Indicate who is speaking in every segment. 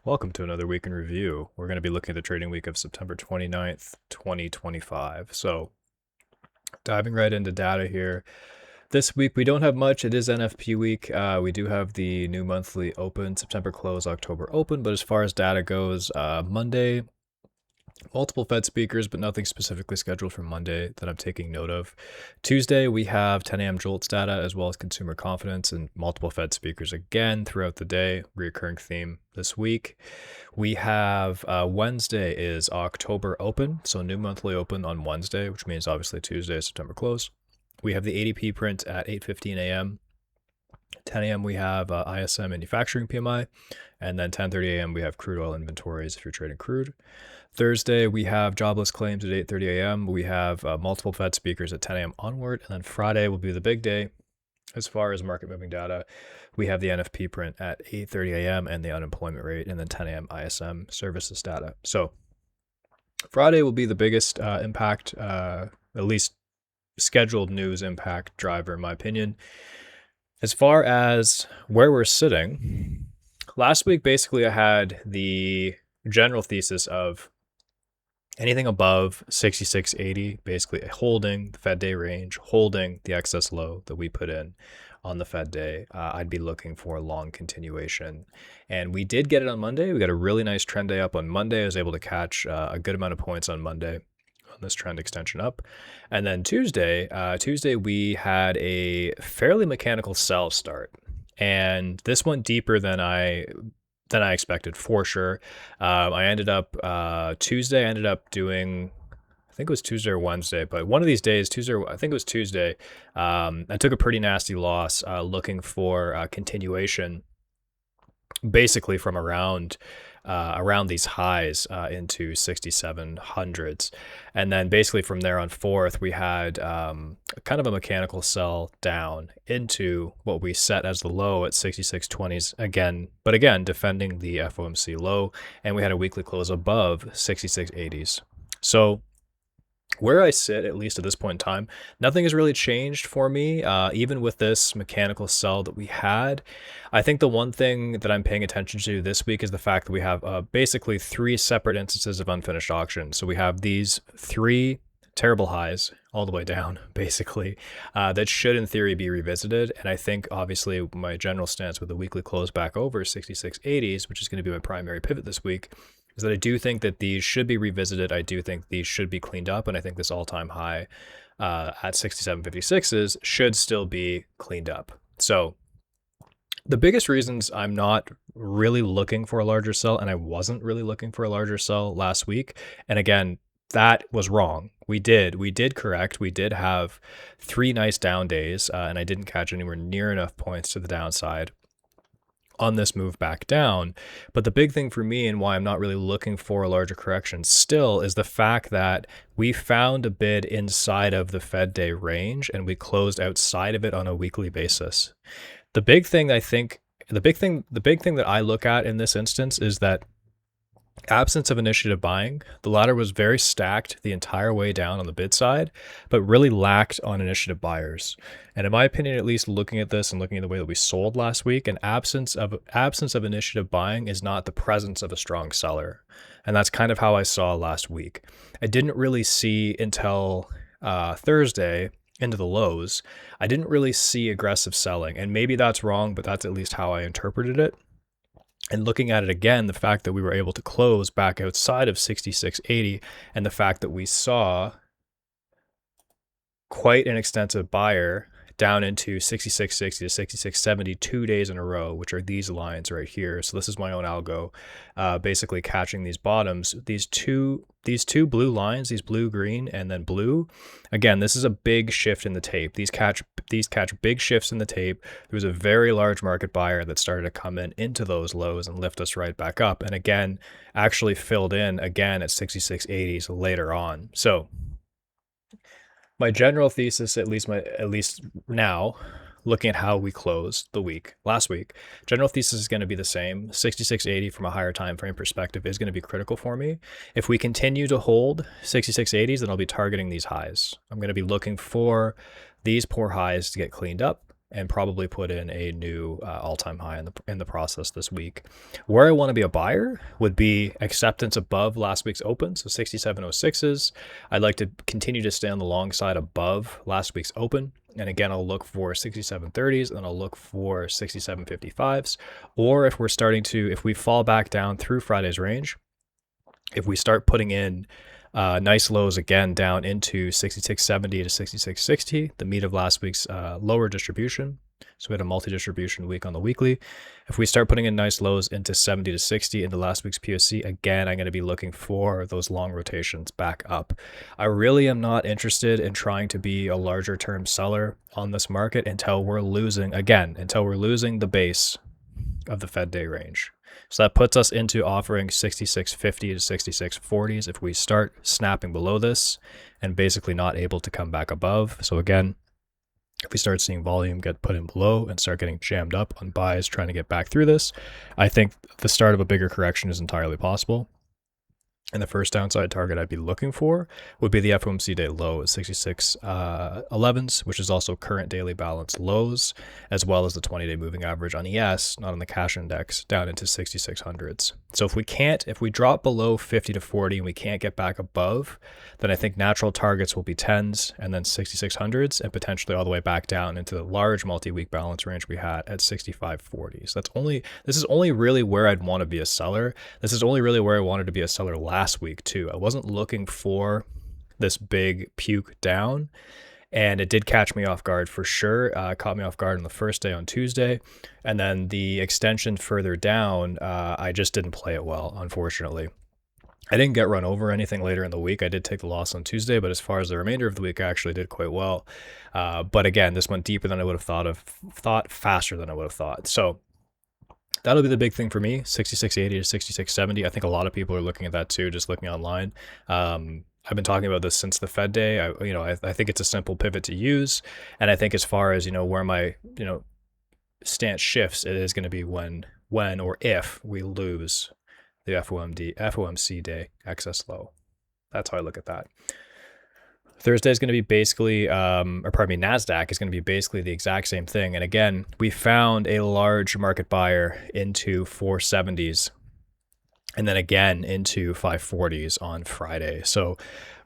Speaker 1: Welcome to another week in review. We're going to be looking at the trading week of September 29th, 2025. So, diving right into data here. This week, we don't have much. It is NFP week. We do have the new monthly open, September close, October open. But as far as data goes, Monday, multiple Fed speakers, but nothing specifically scheduled for Monday that I'm taking note of. Tuesday, we have 10 a.m. JOLTS data as well as consumer confidence and multiple Fed speakers again throughout the day, reoccurring theme this week. We have Wednesday is October open, so new monthly open on Wednesday, which means obviously Tuesday is September close. We have the ADP print at 8:15 a.m. 10 a.m. we have ISM manufacturing PMI, and then 10:30 a.m. we have crude oil inventories if you're trading crude. Thursday, we have jobless claims at 8:30 a.m. We have multiple Fed speakers at 10 a.m. onward. And then Friday will be the big day as far as market moving data. We have the NFP print at 8:30 a.m. and the unemployment rate, and then 10 a.m. ISM services data. So Friday will be the biggest impact, at least scheduled news impact driver, in my opinion. As far as where we're sitting, last week, basically, I had the general thesis of anything above 66.80, basically holding the Fed day range, holding the excess low that we put in on the Fed day. I'd be looking for a long continuation. And we did get it on Monday. We got a really nice trend day up on Monday. I was able to catch a good amount of points on Monday on this trend extension up. And then Tuesday, we had a fairly mechanical sell start. And this went deeper than I expected, for sure. I ended up Tuesday. I ended up doing, I think it was Tuesday or Wednesday, but one of these days, I think it was Tuesday. I took a pretty nasty loss, looking for continuation, basically from around these highs into 6700s. And then basically from there on forth, we had kind of a mechanical sell down into what we set as the low at 6620s again, but again, defending the FOMC low. And we had a weekly close above 6680s. So where I sit, at least at this point in time, nothing has really changed for me, even with this mechanical sell that we had. I think the one thing that I'm paying attention to this week is the fact that we have basically three separate instances of unfinished auction. So we have these three terrible highs all the way down, basically, that should in theory be revisited. And I think obviously my general stance with the weekly close back over 6680s, which is going to be my primary pivot this week, is that I do think that these should be revisited. I do think these should be cleaned up. And I think this all-time high at 6756s should still be cleaned up. So the biggest reasons I'm not really looking for a larger sell, and I wasn't really looking for a larger sell last week. And again, that was wrong. We did correct. We did have three nice down days, and I didn't catch anywhere near enough points to the downside on this move back down. But the big thing for me and why I'm not really looking for a larger correction still is the fact that we found a bid inside of the Fed day range and we closed outside of it on a weekly basis. The big thing that I look at in this instance is that absence of initiative buying, the ladder was very stacked the entire way down on the bid side, but really lacked on initiative buyers. And in my opinion, at least looking at this and looking at the way that we sold last week, an absence of initiative buying is not the presence of a strong seller. And that's kind of how I saw last week. I didn't really see until Thursday into the lows. I didn't really see aggressive selling, and maybe that's wrong, but that's at least how I interpreted it. And looking at it again, the fact that we were able to close back outside of 6680 and the fact that we saw quite an extensive buyer down into 6660 to 6670 2 days in a row, which are these lines right here. So this is my own algo, basically catching these bottoms. These two blue lines, these blue, green, and then blue. Again, this is a big shift in the tape. These catch big shifts in the tape. There was a very large market buyer that started to come into those lows and lift us right back up. And again, actually filled in again at 6680s later on. So my general thesis, at least now, looking at how we closed the week last week, general thesis is going to be the same. 6680 from a higher time frame perspective is going to be critical for me. If we continue to hold 6680s, then I'll be targeting these highs. I'm going to be looking for these poor highs to get cleaned up. and probably put in a new all-time high in the process this week. Where I want to be a buyer would be acceptance above last week's open, so 6706s. I'd like to continue to stay on the long side above last week's open. And again, I'll look for 6730s and I'll look for 6755s. Or if we fall back down through Friday's range, if we start putting in nice lows again down into 6670 to 6660, the meat of last week's lower distribution. So we had a multi-distribution week on the weekly. If we start putting in nice lows into 70 to 60 into last week's POC, again, I'm going to be looking for those long rotations back up. I really am not interested in trying to be a larger term seller on this market until we're losing the base of the Fed day range. So that puts us into offering 6650 to 6640s if we start snapping below this and basically not able to come back above. So again, if we start seeing volume get put in below and start getting jammed up on buys trying to get back through this, I think the start of a bigger correction is entirely possible. And the first downside target I'd be looking for would be the FOMC day low at 6611s, which is also current daily balance lows, as well as the 20-day moving average on ES, not on the cash index, down into 6600s. So if we drop below 50 to 40 and we can't get back above, then I think natural targets will be 10s and then 6600s and potentially all the way back down into the large multi-week balance range we had at 6540s. This is only really where I'd want to be a seller. This is only really where I wanted to be a seller last week too. I wasn't looking for this big puke down, and it did catch me off guard for sure. It caught me off guard on the first day on Tuesday, and then the extension further down, I just didn't play it well, unfortunately. I didn't get run over or anything later in the week. I did take the loss on Tuesday, but as far as the remainder of the week, I actually did quite well. But again, this went deeper than I would have thought, faster than I would have thought. So that'll be the big thing for me, 6680 to 6670. I think a lot of people are looking at that too, just looking online. I've been talking about this since the Fed day. I think it's a simple pivot to use. And I think as far as, where my, stance shifts, it is going to be when or if we lose the FOMC day excess low. That's how I look at that. Thursday is going to be basically, NASDAQ is going to be basically the exact same thing. And again, we found a large market buyer into 470s and then again into 540s on Friday. So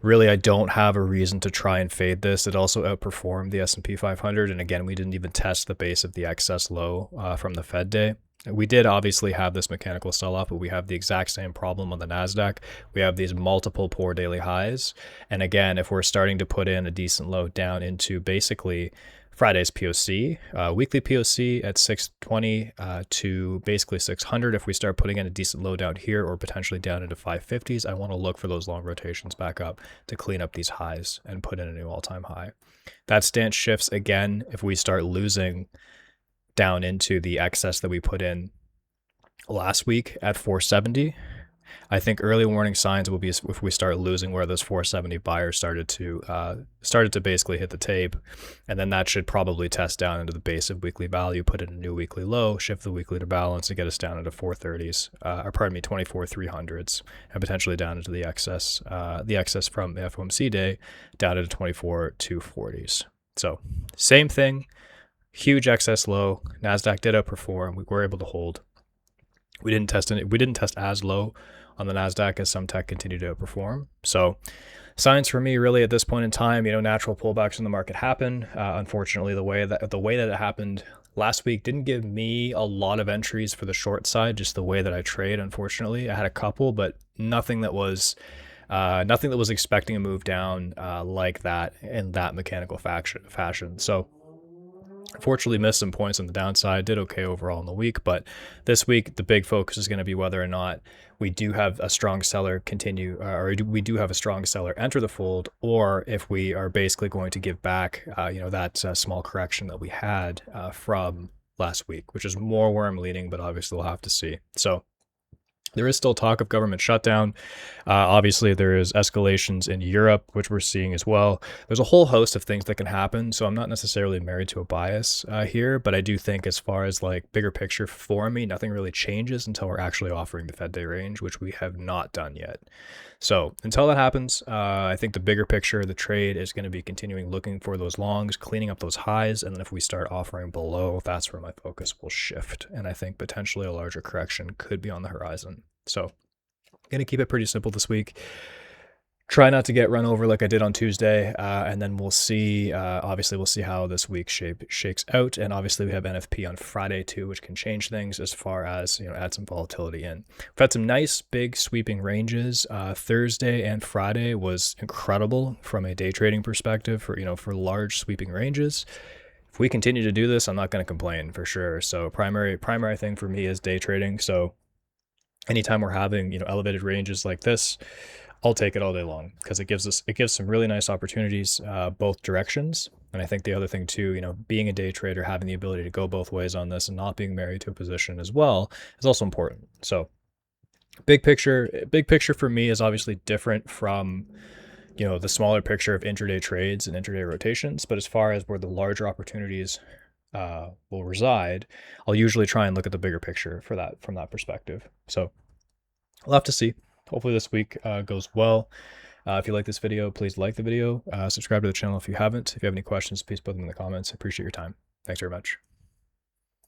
Speaker 1: really, I don't have a reason to try and fade this. It also outperformed the S&P 500. And again, we didn't even test the base of the excess low from the Fed day. We did obviously have this mechanical sell-off, but we have the exact same problem on the NASDAQ. We have these multiple poor daily highs. And again, if we're starting to put in a decent low down into basically Friday's POC, weekly POC at 620 to basically 600, if we start putting in a decent low down here or potentially down into 550s, I want to look for those long rotations back up to clean up these highs and put in a new all-time high. That stance shifts again if we start losing down into the excess that we put in last week at 470. I think early warning signs will be if we start losing where those 470 buyers started to basically hit the tape, and then that should probably test down into the base of weekly value, put in a new weekly low, shift the weekly to balance, and get us down into 430s, 24,300s, and potentially down into the excess from the FOMC day down into 24,240s. So same thing. Huge excess low. NASDAQ did outperform. We were able to hold. We didn't test as low on the NASDAQ as some tech continued to outperform. So signs for me really at this point in time, natural pullbacks in the market happen. Unfortunately, the way that it happened last week didn't give me a lot of entries for the short side, just the way that I trade. Unfortunately, I had a couple, but nothing that was expecting a move down like that in that mechanical fashion. So unfortunately missed some points on the downside, did okay overall in the week, but this week the big focus is going to be whether or not we do have a strong seller we do have a strong seller enter the fold, or if we are basically going to give back that small correction that we had from last week, which is more where I'm leaning, but obviously we'll have to see. So There is still talk of government shutdown. Obviously, there is escalations in Europe, which we're seeing as well. There's a whole host of things that can happen. So I'm not necessarily married to a bias here, but I do think as far as like bigger picture for me, nothing really changes until we're actually offering the Fed day range, which we have not done yet. So until that happens, I think the bigger picture of the trade is going to be continuing looking for those longs, cleaning up those highs. And then if we start offering below, that's where my focus will shift. And I think potentially a larger correction could be on the horizon. So I'm going to keep it pretty simple this week. Try not to get run over like I did on Tuesday, and then we'll see. Obviously, we'll see how this week shakes out, and obviously we have NFP on Friday too, which can change things as far as add some volatility in. We've had some nice big sweeping ranges. Thursday and Friday was incredible from a day trading perspective for large sweeping ranges. If we continue to do this, I'm not going to complain for sure. So primary thing for me is day trading. So anytime we're having elevated ranges like this, I'll take it all day long because it gives some really nice opportunities both directions. And I think the other thing too, being a day trader, having the ability to go both ways on this and not being married to a position as well is also important. So big picture for me is obviously different from the smaller picture of intraday trades and intraday rotations. But as far as where the larger opportunities will reside, I'll usually try and look at the bigger picture for that from that perspective. So we'll have to see. Hopefully this week goes well. If you like this video, please like the video. Subscribe to the channel if you haven't. If you have any questions, please put them in the comments. I appreciate your time. Thanks very much.